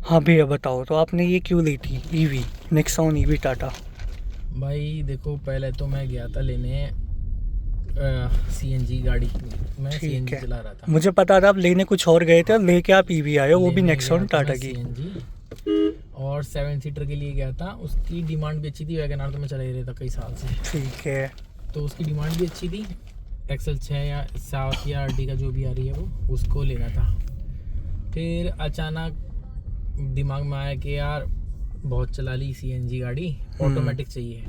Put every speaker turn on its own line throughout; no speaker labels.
हाँ भैया बताओ, तो आपने ये क्यों ली थी ईवी, नेक्सॉन ईवी टाटा?
भाई देखो, पहले तो मैं गया था लेने सीएनजी गाड़ी। मैं
ठीक
सीएनजी
है,
चला रहा था।
मुझे पता था आप लेने कुछ और गए थे
हाँ,
और लेके आप ईवी आए हो, वो भी
लेने गया
नेक्सॉन
था मैं
टाटा की।
सीएनजी, और 7 सीटर के लिए गया था। उसकी डिमांड भी अच्छी थी। वैगन आर तो मैं चला ही रहा था कई साल से,
ठीक है।
तो उसकी डिमांड भी अच्छी थी। एक्सल 6 या 7 या अर्टिगा जो भी आ रही है वो उसको लेना था। फिर अचानक दिमाग में आया कि यार बहुत चला ली सीएनजी गाड़ी, ऑटोमेटिक चाहिए।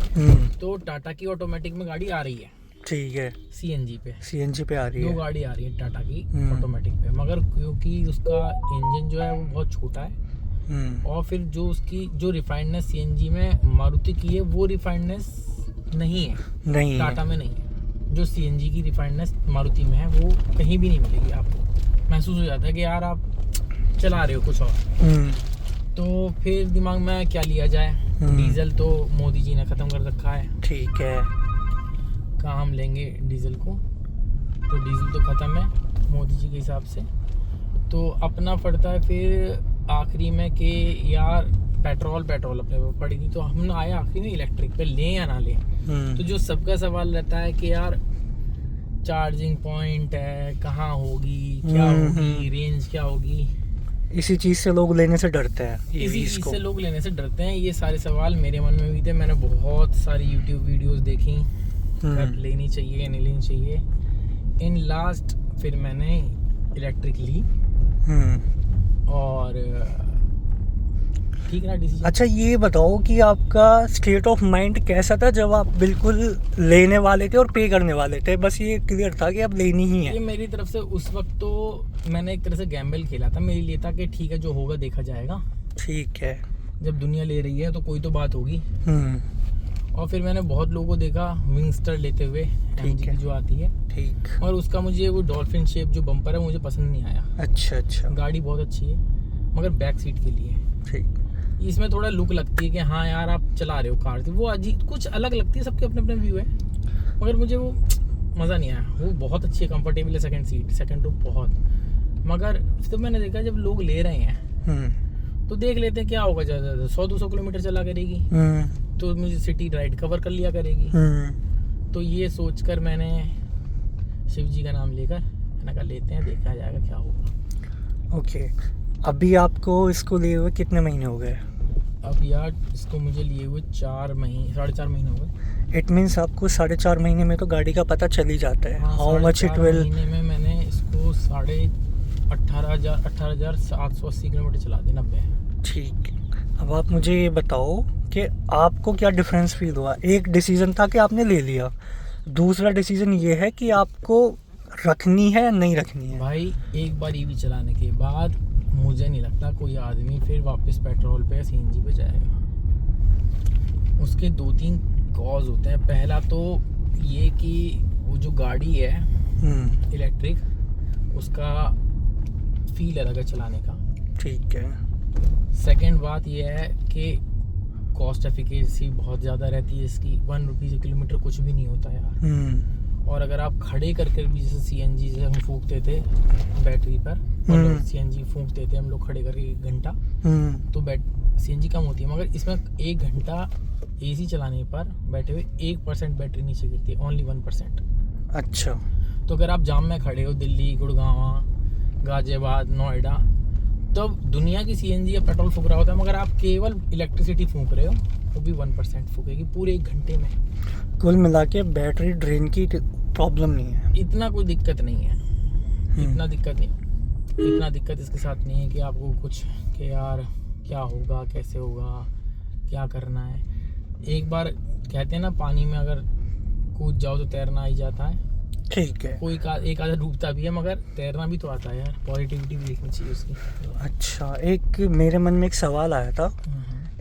तो टाटा की ऑटोमेटिक में गाड़ी आ रही है
ठीक है,
सीएनजी पे।
सीएनजी पे आ रही
दो
है।
गाड़ी आ रही है टाटा की ऑटोमेटिक पे, मगर क्योंकि उसका इंजन जो है वो बहुत छोटा है, और फिर जो उसकी जो रिफाइंडनेस सीएनजी में मारुति की है वो रिफाइंडनेस नहीं है,
नहीं
टाटा
है।
में नहीं है। जो सीएनजी की रिफाइंडनेस मारुति में है वो कहीं भी नहीं मिलेगी आपको। महसूस हो जाता है कि यार आप चला रहे हो कुछ और। तो फिर दिमाग में क्या लिया जाए, डीजल तो मोदी जी ने ख़त्म कर रखा है,
ठीक है।
कहाँ हम लेंगे डीजल को। तो डीजल तो ख़त्म है मोदी जी के हिसाब से, तो अपना पड़ता है फिर आखिरी में कि यार पेट्रोल अपने पे पड़ेगी। तो हम आए आखिरी में इलेक्ट्रिक पे, लें या ना लें। तो जो सबका सवाल रहता है कि यार चार्जिंग पॉइंट है कहाँ होगी, क्या होगी, रेंज क्या होगी,
इसी चीज़ से लोग लेने से डरते हैं
इसी
EVs
चीज़
को।
से लोग लेने से डरते हैं। ये सारे सवाल मेरे मन में भी थे। मैंने बहुत सारी यूट्यूब वीडियोस देखी, कर लेनी चाहिए या नहीं लेनी चाहिए। इन लास्ट फिर मैंने इलेक्ट्रिक ली, और ठीक रहा डिसीजन।
अच्छा ये बताओ कि आपका स्टेट ऑफ माइंड कैसा था जब आप बिल्कुल लेने वाले थे और पे करने वाले थे? बस ये क्लियर था कि अब लेनी ही है।
ये मेरी तरफ से उस वक्त तो मैंने एक तरह से गैम्बल खेला था। मेरे लिए था कि ठीक है जो होगा देखा जाएगा,
ठीक है।
जब दुनिया ले रही है तो कोई तो बात होगी। और फिर मैंने बहुत लोगों को देखा विंगस्टर लेते हुए, MG की जो आती है,
ठीक।
और उसका मुझे वो डॉल्फिन शेप जो बम्पर है मुझे पसंद नहीं आया।
अच्छा।
गाड़ी बहुत अच्छी है मगर बैक सीट के लिए
ठीक।
इसमें थोड़ा लुक लगती है कि हाँ यार आप चला रहे हो कार, वो अजीब कुछ अलग लगती है। सबके अपने अपने व्यू है, मगर मुझे वो मज़ा नहीं आया। वो बहुत अच्छी है, कंफर्टेबल है, सेकंड सीट, सेकंड रो बहुत। मगर तो मैंने देखा जब लोग ले रहे हैं तो देख लेते हैं क्या होगा, ज़्यादा 100-200 किलोमीटर चला करेगी तो मुझे सिटी राइड कवर कर लिया करेगी। तो ये सोचकर मैंने शिव जी का नाम लेकर मैंने कहा लेते हैं, देखा जाएगा क्या होगा।
ओके। अभी आपको इसको लिए हुए कितने महीने हो गए?
अब यार इसको मुझे लिए हुए 4 महीने, 4.5 महीने हो गए।
इट मीन्स आपको 4.5 महीने में तो गाड़ी का पता चल ही जाता है हाउ मच इट विल।
महीने में मैंने इसको 18,780 किलोमीटर चला दी, 90।
ठीक। अब आप मुझे ये बताओ कि आपको क्या डिफरेंस फील हुआ? एक डिसीजन था कि आपने ले लिया, दूसरा डिसीजन ये है कि आपको रखनी है या नहीं रखनी है।
भाई एक बार ईवी चलाने के बाद मुझे नहीं लगता कोई आदमी फिर वापस पेट्रोल पे या सीएनजी पे जाएगा। उसके 2-3 कॉज होते हैं। पहला तो ये कि वो जो गाड़ी है इलेक्ट्रिक, उसका फील अलग है चलाने का। ठीक
है।
सेकंड बात ये है कि कॉस्ट एफिकेसी बहुत ज़्यादा रहती है इसकी। 1 रुपीज़ किलोमीटर कुछ भी नहीं होता यार। और अगर आप खड़े करके भी, जैसे सीएनजी से हम फूंकते थे बैटरी पर, मतलब सीएनजी फूंकते थे हम लोग खड़े करके 1 घंटा, तो सीएनजी कम होती है। मगर इसमें 1 घंटा एसी चलाने पर बैठे हुए 1% बैटरी नीचे गिरती है, ओनली 1%।
अच्छा।
तो अगर आप जाम में खड़े हो दिल्ली, गुड़गांव, गाजियाबाद, नोएडा, तब दुनिया की सीएनजी या पेट्रोल फूंक रहा होता है, मगर आप केवल इलेक्ट्रिसिटी फूंक रहे हो, वो भी 1% फूकेगी पूरे 1 घंटे में।
कुल मिला के बैटरी ड्रेन की प्रॉब्लम नहीं है,
इतना कोई दिक्कत नहीं है, इतना दिक्कत इसके साथ नहीं है कि आपको कुछ कि यार क्या होगा, कैसे होगा, क्या करना है। एक बार कहते हैं ना, पानी में अगर कूद जाओ तो तैरना आ ही जाता है।
ठीक है।
कोई एक आधा डूबता भी है, मगर तैरना भी तो आता है यार। पॉजिटिविटी भी देखनी चाहिए उसकी।
अच्छा, एक मेरे मन में एक सवाल आया था।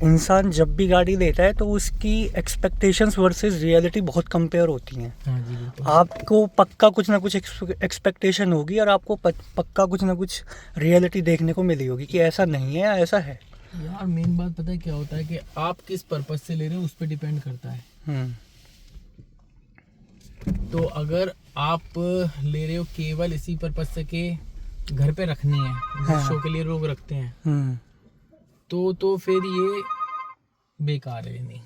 इंसान जब भी गाड़ी लेता है तो उसकी एक्सपेक्टेशंस वर्सेस रियलिटी बहुत कंपेयर होती हैं।
हाँ जी, बिल्कुल।
आपको पक्का कुछ ना कुछ एक्सपेक्टेशन होगी और आपको पक्का कुछ ना कुछ रियलिटी देखने को मिली होगी कि ऐसा नहीं है, ऐसा है।
यार मेन बात पता है क्या होता है कि आप किस पर्पस से ले रहे हो उस पर डिपेंड करता है। तो अगर आप ले रहे हो केवल इसी पर्पस से कि घर पे रखनी है, शो के लिए लोग रखते हैं, तो फिर ये बेकार है नहीं।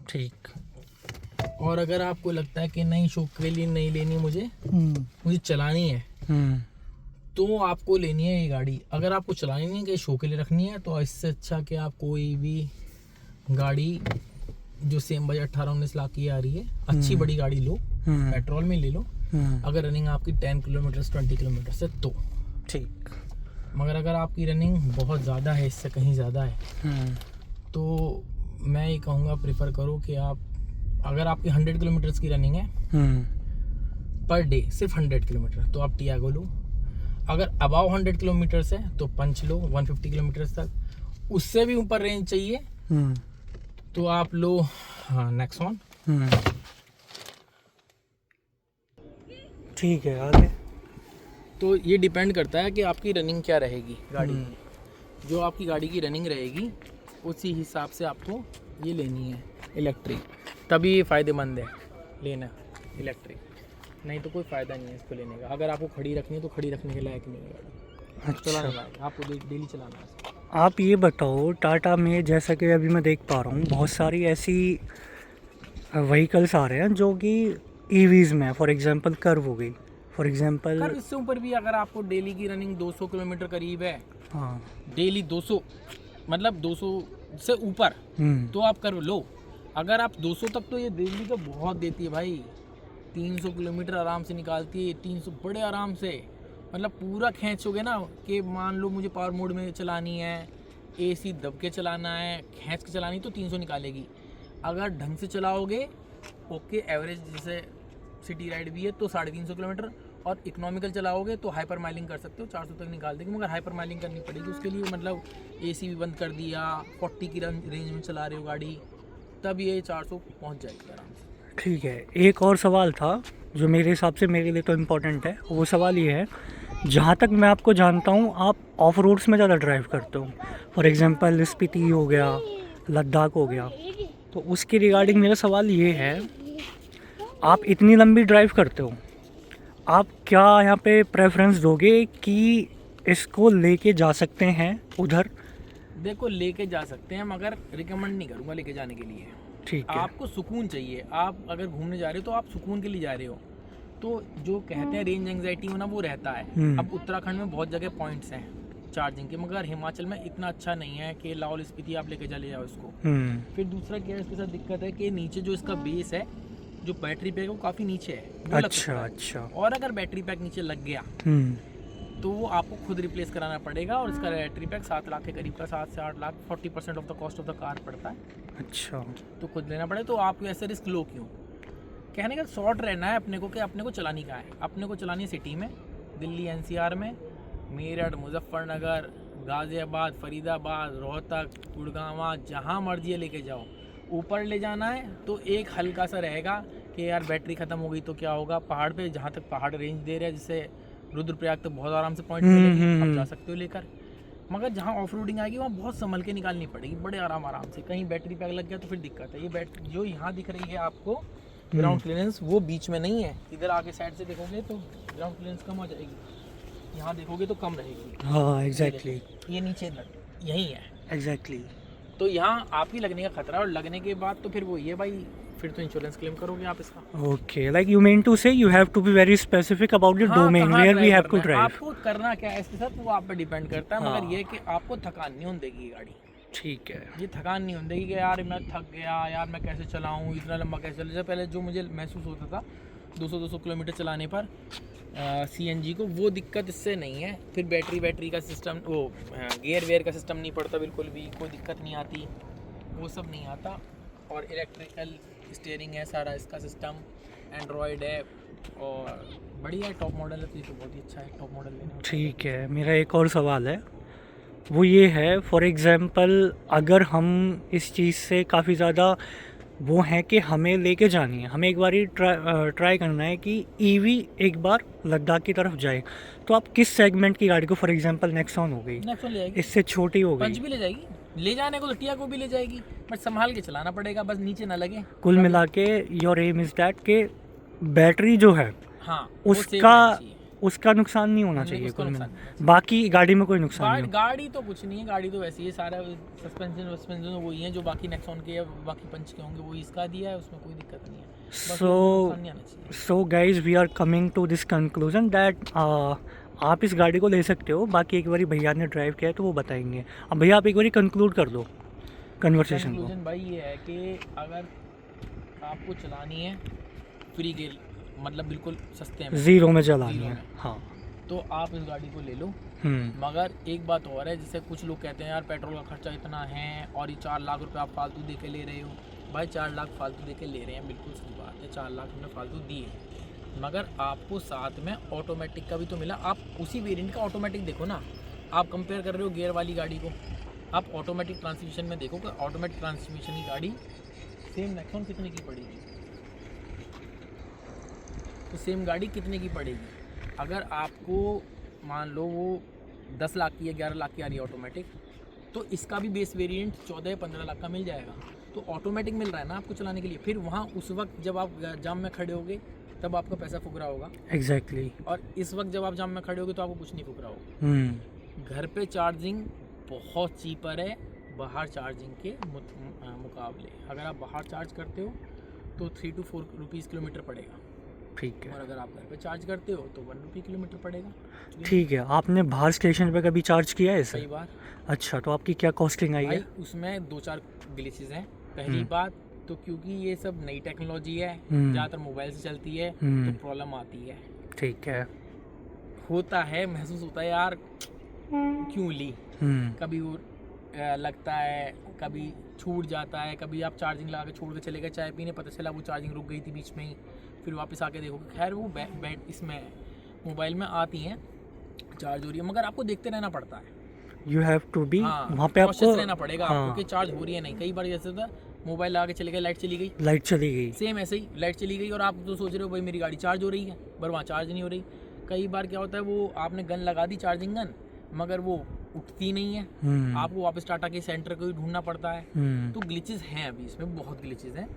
ठीक।
और अगर आपको लगता है कि नहीं शौक के लिए नहीं लेनी मुझे चलानी है, तो आपको लेनी है ये गाड़ी। अगर आपको चलानी नहीं है कि शो के लिए रखनी है, तो इससे अच्छा कि आप कोई भी गाड़ी जो सेम बजट 18-19 लाख की आ रही है, अच्छी बड़ी गाड़ी लो, पेट्रोल में ले लो। अगर रनिंग आपकी 10 किलोमीटर 20 किलोमीटर से तो
ठीक।
मगर अगर आपकी रनिंग बहुत ज़्यादा है, इससे कहीं ज़्यादा है, तो मैं ये कहूँगा प्रेफर करो कि आप, अगर आपकी 100 किलोमीटर्स की रनिंग है पर डे, सिर्फ 100 किलोमीटर, तो आप टियागो लो। अगर अबाव 100 किलोमीटर्स है तो पंच लो 150 किलोमीटर्स तक। उससे भी ऊपर रेंज चाहिए तो आप लो नेक्सॉन।
ठीक है, आगे।
तो ये डिपेंड करता है कि आपकी रनिंग क्या रहेगी गाड़ी की। जो आपकी गाड़ी की रनिंग रहेगी उसी हिसाब से आपको ये लेनी है इलेक्ट्रिक, तभी ये फ़ायदेमंद है लेना इलेक्ट्रिक, नहीं तो कोई फ़ायदा नहीं है इसको लेने का। अगर आपको खड़ी रखनी है तो खड़ी रखने के लायक नहीं है गाड़ी, चलाने लायक, आपको डेली चलाना है।
आप ये बताओ, टाटा में जैसा कि अभी मैं देख पा रहा हूँ बहुत सारी ऐसी व्हीकल्स आ रहे हैं जो कि ईवीज़ में, फॉर एग्जांपल कर्व हो गई, फॉर एग्जांपल
कर इससे ऊपर भी अगर आपको डेली की रनिंग 200 किलोमीटर करीब है,
हाँ
डेली 200 मतलब 200 से ऊपर, तो आप कर लो। अगर आप 200 तक, तो ये दिल्ली तो बहुत देती है भाई, 300 किलोमीटर आराम से निकालती है, 300 बड़े आराम से, मतलब पूरा खींचोगे ना कि मान लो मुझे पावर मोड में चलानी है, एसी दब के चलाना है, खींच के चलानी, तो 300 निकालेगी। अगर ढंग से चलाओगे, ओके एवरेज जैसे सिटी राइड भी है तो 350 किलोमीटर, और इकोनॉमिकल चलाओगे तो हाइपर माइलिंग कर सकते हो, 400 तक निकाल देगी। मगर हाइपर माइलिंग करनी पड़ेगी उसके लिए, मतलब एसी भी बंद कर दिया, 40 की रेंज में चला रहे हो गाड़ी, तब ये 400 पहुंच जाएगी आराम से।
ठीक है। एक और सवाल था जो मेरे हिसाब से मेरे लिए तो इम्पोर्टेंट है, वो सवाल ये है, जहाँ तक मैं आपको जानता हूँ आप ऑफ रोड्स में ज़्यादा ड्राइव करते हो, फॉर एग्जांपल स्पीति हो गया, लद्दाख हो गया, तो उसके रिगार्डिंग मेरा सवाल ये है, आप इतनी लंबी ड्राइव करते हो, आप क्या यहाँ पे प्रेफरेंस दोगे कि इसको लेके जा सकते हैं उधर?
देखो लेके जा सकते हैं, मगर रिकमेंड नहीं करूँगा लेके जाने के लिए।
ठीक है।
आपको सुकून चाहिए, आप अगर घूमने जा रहे हो तो आप सुकून के लिए जा रहे हो, तो जो कहते हैं रेंज एंग्जाइटी होना वो रहता है। अब उत्तराखंड में बहुत जगह पॉइंट्स हैं चार्जिंग के, मगर हिमाचल में इतना अच्छा नहीं है कि लाहौल स्पीति आप लेके चले जाओ इसको। फिर दूसरा क्या है, इसके साथ दिक्कत है कि नीचे जो इसका बेस है, जो बैटरी पैक है वो काफ़ी नीचे है, वो लग सकता है।
अच्छा।
और अगर बैटरी पैक नीचे लग गया तो वो आपको खुद रिप्लेस कराना पड़ेगा, और इसका बैटरी पैक 7 लाख के करीब का, 7 से 8 lakh, 40% of the cost of the car पड़ता है।
अच्छा,
तो खुद लेना पड़े, तो आप ऐसे रिस्क लो क्यों? कहने का शॉर्ट रहना है अपने को, कि अपने को चलानी कहाँ है, अपने को चलानी है सिटी में, दिल्ली एनसीआर में, मेरठ, मुजफ्फरनगर, गाज़ियाबाद, फरीदाबाद, रोहतक, गुड़गांव, जहाँ मर्जी लेके जाओ। ऊपर ले जाना है तो एक हल्का सा रहेगा कि यार बैटरी ख़त्म हो गई तो क्या होगा, पहाड़ पे जहाँ तक पहाड़ रेंज दे रहे हैं, जैसे रुद्रप्रयाग तो बहुत आराम से पॉइंट मिलेगी, आप जा सकते हो लेकर। मगर जहाँ ऑफ रोडिंग आएगी वहाँ बहुत संभल के निकालनी पड़ेगी, बड़े आराम से। कहीं बैटरी पैक लग गया तो फिर दिक्कत है। ये बैटरी जो यहाँ दिख रही है आपको ग्राउंड क्लियरेंस, वो बीच में नहीं है, इधर आगे साइड से देखोगे तो ग्राउंड क्लियरेंस कम हो जाएगी, यहाँ देखोगे तो कम रहेगी।
हाँ एग्जैक्टली,
ये नीचे यही है
एग्जैक्टली।
तो यहाँ आपकी लगने का खतरा, और लगने के बाद तो फिर वो ये भाई, फिर तो इंश्योरेंस क्लेम करोगे आप इसका।
Okay, like you mean to say you have to be very specific about the domain where we have to drive.
आपको करना क्या है इसके साथ वो आप पे डिपेंड करता है। मगर ये कि आपको थकान नहीं होने देगी गाड़ी।
ठीक है।
ये थकान नहीं होने देगी कि यार मैं थक गया, यार मैं कैसे चलाऊँ, इतना लंबा कैसे चला। पहले जो मुझे महसूस होता था 200 किलोमीटर चलाने पर CNG को, वो दिक्कत इससे नहीं है। फिर बैटरी का सिस्टम, वो गियर वेयर का सिस्टम नहीं पड़ता, बिल्कुल भी कोई दिक्कत नहीं आती, वो सब नहीं आता। और इलेक्ट्रिकल स्टीयरिंग है सारा इसका सिस्टम, एंड्रॉयड है, और बढ़िया है, टॉप मॉडल है, तो ये तो बहुत ही अच्छा है, टॉप मॉडल लेना।
ठीक है, मेरा एक और सवाल है, वो ये है, फॉर एग्ज़ाम्पल अगर हम इस चीज़ से काफ़ी ज़्यादा वो हैं कि हमें लेके जानी है, हमें एक बार ही ट्राई करना है कि ईवी एक बार लद्दाख की तरफ जाए, तो आप किस सेगमेंट की गाड़ी को, फॉर एग्जांपल नेक्सॉन हो गई,
नेक्सॉन ले जाएगी,
इससे छोटी हो
पंच
गई,
भी ले जाएगी, ले जाने को तो टियागो भी ले जाएगी, बट संभाल के चलाना पड़ेगा, बस नीचे ना लगे।
कुल मिला के योर एम इज़ दैट के बैटरी जो है
हाँ,
उसका उसका नुकसान नहीं होना
नहीं,
चाहिए
उसका
कुल
नुकसान
मिला-
नहीं होना
बाकी गाड़ी में कोई नुकसान नहीं
गाड़ी तो कुछ नहीं है, गाड़ी तो वैसी है, सारा सस्पेंशन वही है जो बाकी नेक्सॉन के या बाकी पंच के होंगे, वही इसका दिया है, उसमें कोई दिक्कत नहीं है। बस ये नुकसान नहीं आना चाहिए।
So guys we are coming to this conclusion that आप इस गाड़ी को ले सकते हो, बाकी एक बारी भैया ने ड्राइव किया है तो वो बताएंगे। अब भैया आप एक बारी कंक्लूड कर दो कन्वर्सेशन को।
कंक्लूजन भाई ये है कि अगर आपको चलानी है फ्री के मतलब बिल्कुल सस्ते में,
ज़ीरो में चलानी
ज़ीरो
है,
में।
हाँ।
तो आप इस गाड़ी को ले लो। मगर एक बात और है, जैसे कुछ लोग कहते हैं यार पेट्रोल का खर्चा इतना है और ये 4 लाख रुपए आप फालतू दे के ले रहे हो। भाई 4 लाख फालतू दे के ले रहे हैं, बिल्कुल सही बात है, 4 लाख हमने फालतू दिए, मगर आपको साथ में ऑटोमेटिक का भी तो मिला। आप उसी वेरिएंट का ऑटोमेटिक देखो ना, आप कंपेयर कर रहे हो गियर वाली गाड़ी को, आप ऑटोमेटिक ट्रांसमिशन में देखो कि ऑटोमेटिक ट्रांसमिशन की गाड़ी सेम नेक्सॉन कितने की पड़ेगी, तो सेम गाड़ी कितने की पड़ेगी। अगर आपको मान लो वो 10 लाख की या 11 लाख की आ रही है ऑटोमेटिक, तो इसका भी बेस वेरिएंट 14-15 लाख का मिल जाएगा। तो ऑटोमेटिक मिल रहा है ना आपको चलाने के लिए। फिर वहाँ उस वक्त जब आप जाम में खड़े होगे तब आपका पैसा फूक रहा होगा,
एग्जैक्टली।
और इस वक्त जब आप जाम में खड़े होगे तो आपको कुछ नहीं फूक रहा होगा। घर पे चार्जिंग बहुत चीपर है बाहर चार्जिंग के मुकाबले। अगर आप बाहर चार्ज करते हो तो 3 to 4 रुपीज़ किलोमीटर पड़ेगा,
ठीक है।
और अगर आप घर पे चार्ज करते हो तो 1 रुपये किलोमीटर पड़ेगा।
ठीक है, आपने बाहर स्टेशन पे कभी चार्ज किया है
कई
सर?
बार।
अच्छा, तो आपकी क्या कॉस्टिंग आई
भाई
है?
उसमें 2-4 ग्लिचेस हैं। पहली बात तो क्योंकि ये सब नई टेक्नोलॉजी है,
हम्म।
ज़्यादातर मोबाइल से चलती है,
हम्म।
तो प्रॉब्लम आती है।
ठीक है।
होता है, महसूस होता है यार क्यों ली। कभी वो लगता है, कभी छूट जाता है, कभी आप चार्जिंग लगा के छोड़ के चले गए चाय पीने, पता चला वो चार्जिंग रुक गई थी बीच में ही, फिर वापस आके देखो। खैर वो बैट इसमें मोबाइल में आती हैं, चार्ज हो रही है, मगर आपको देखते रहना पड़ता है।
यू हैव टू बी,
हाँ,
वहाँ पे
cautious
आपको
रहना पड़ेगा आपको कि चार्ज हो रही है नहीं। कई बार जैसे होता है मोबाइल लगा के चले गए, लाइट चली गई,
लाइट चली गई।
सेम ऐसे ही लाइट चली गई और आप तो सोच रहे हो भाई मेरी गाड़ी चार्ज हो रही है, पर वहाँ चार्ज नहीं हो रही। कई बार क्या होता है वो आपने गन लगा दी, चार्जिंग गन, मगर वो उठती नहीं है, आपको वापस टाटा के सेंटर को ही ढूंढना पड़ता है। तो ग्लिचेस हैं अभी इसमें, बहुत ग्लिचेस हैं।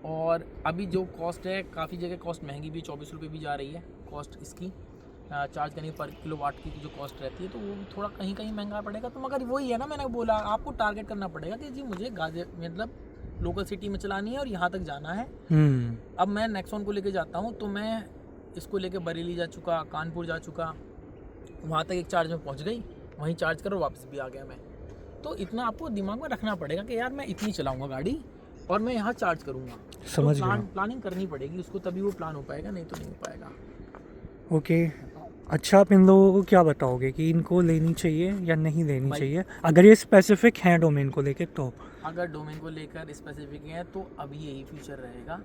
और अभी जो कॉस्ट है, काफ़ी जगह कॉस्ट महंगी भी, 24 रुपये भी जा रही है कॉस्ट इसकी चार्ज करने पर किलोवाट की जो कॉस्ट रहती है, तो वो थोड़ा कहीं कहीं महंगा पड़ेगा। तो मगर वही है ना, मैंने बोला आपको टारगेट करना पड़ेगा कि जी मुझे मतलब लोकल सिटी में चलानी है और यहाँ तक जाना है। अब मैं नेक्सॉन को लेके जाता हूँ तो मैं इसको लेके बरेली जा चुका, कानपुर जा चुका, वहाँ तक एक चार्ज में पहुँच गई, वहीं चार्ज करो वापस भी आ गया मैं। तो इतना आपको दिमाग में रखना पड़ेगा कि यार मैं इतनी चलाऊँगा गाड़ी और मैं यहाँ चार्ज करूँगा।
समझ
तो
गया।
प्लानिंग करनी पड़ेगी उसको, तभी वो प्लान हो पाएगा, नहीं तो नहीं हो पाएगा।
ओके। अच्छा, आप इन लोगों को क्या बताओगे कि इनको लेनी चाहिए या नहीं लेनी
भाई-
चाहिए, अगर ये स्पेसिफिक हैं डोमेन को लेके तो?
अगर डोमेन को लेकर स्पेसिफिक है तो अभी यही फ्यूचर रहेगा।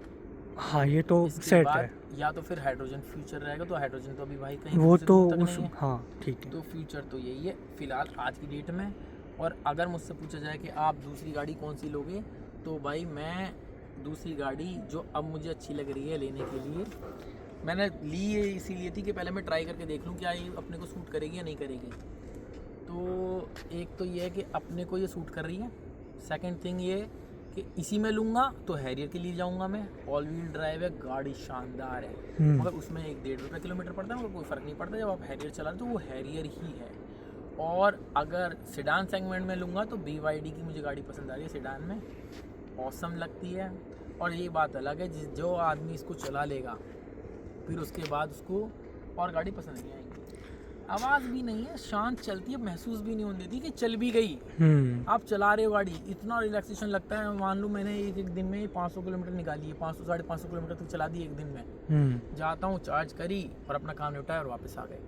हाँ, ये तो
इसके
सेट
बाद
है।
या तो फिर हाइड्रोजन फ्यूचर रहेगा, तो हाइड्रोजन तो अभी भाई कहीं
वो
दूसरे
तो
दूर तक
उस,
नहीं है।
हाँ ठीक है।
तो फ्यूचर तो यही है फिलहाल आज की डेट में। और अगर मुझसे पूछा जाए कि आप दूसरी गाड़ी कौन सी लोगे, तो भाई मैं दूसरी गाड़ी जो अब मुझे अच्छी लग रही है लेने के लिए, मैंने ली है इसीलिए थी कि पहले मैं ट्राई करके देख लूँ क्या ये अपने को सूट करेगी या नहीं करेगी। तो एक तो ये है कि अपने को ये सूट कर रही है, सेकंड थिंग ये कि इसी में लूँगा तो हैरियर के लिए जाऊँगा मैं। ऑल व्हील ड्राइव है, गाड़ी शानदार है, मगर उसमें 1-1.5 रुपये किलोमीटर पड़ता है, मगर कोई फ़र्क नहीं पड़ता जब आप हैरियर चला रहे तो वो हैरियर ही है। और अगर सेडान सेगमेंट में लूँगा तो BYD की मुझे गाड़ी पसंद आ रही है, सेडान में ऑसम लगती है। और ये बात अलग है जो आदमी इसको चला लेगा फिर उसके बाद उसको और गाड़ी पसंद नहीं आएगी। आवाज़ भी नहीं है, शांत चलती है, महसूस भी नहीं होने देती कि चल भी गई। आप चला रहे हो गाड़ी, इतना रिलैक्सेशन लगता है। मान लो मैंने एक दिन में 500 किलोमीटर निकाली है, 500-550 किलोमीटर तक चला दी एक दिन में। जाता हूँ, चार्ज करी और अपना काम निपटाया और वापस आ गए,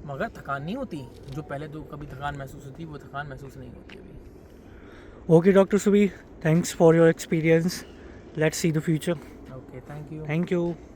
मगर थकान नहीं होती। जो पहले तो कभी थकान महसूस होती, वो थकान महसूस नहीं होती अभी।
ओके डॉक्टर सुबी, thanks for your experience, let's see the future.
Okay, thank you.
Thank you.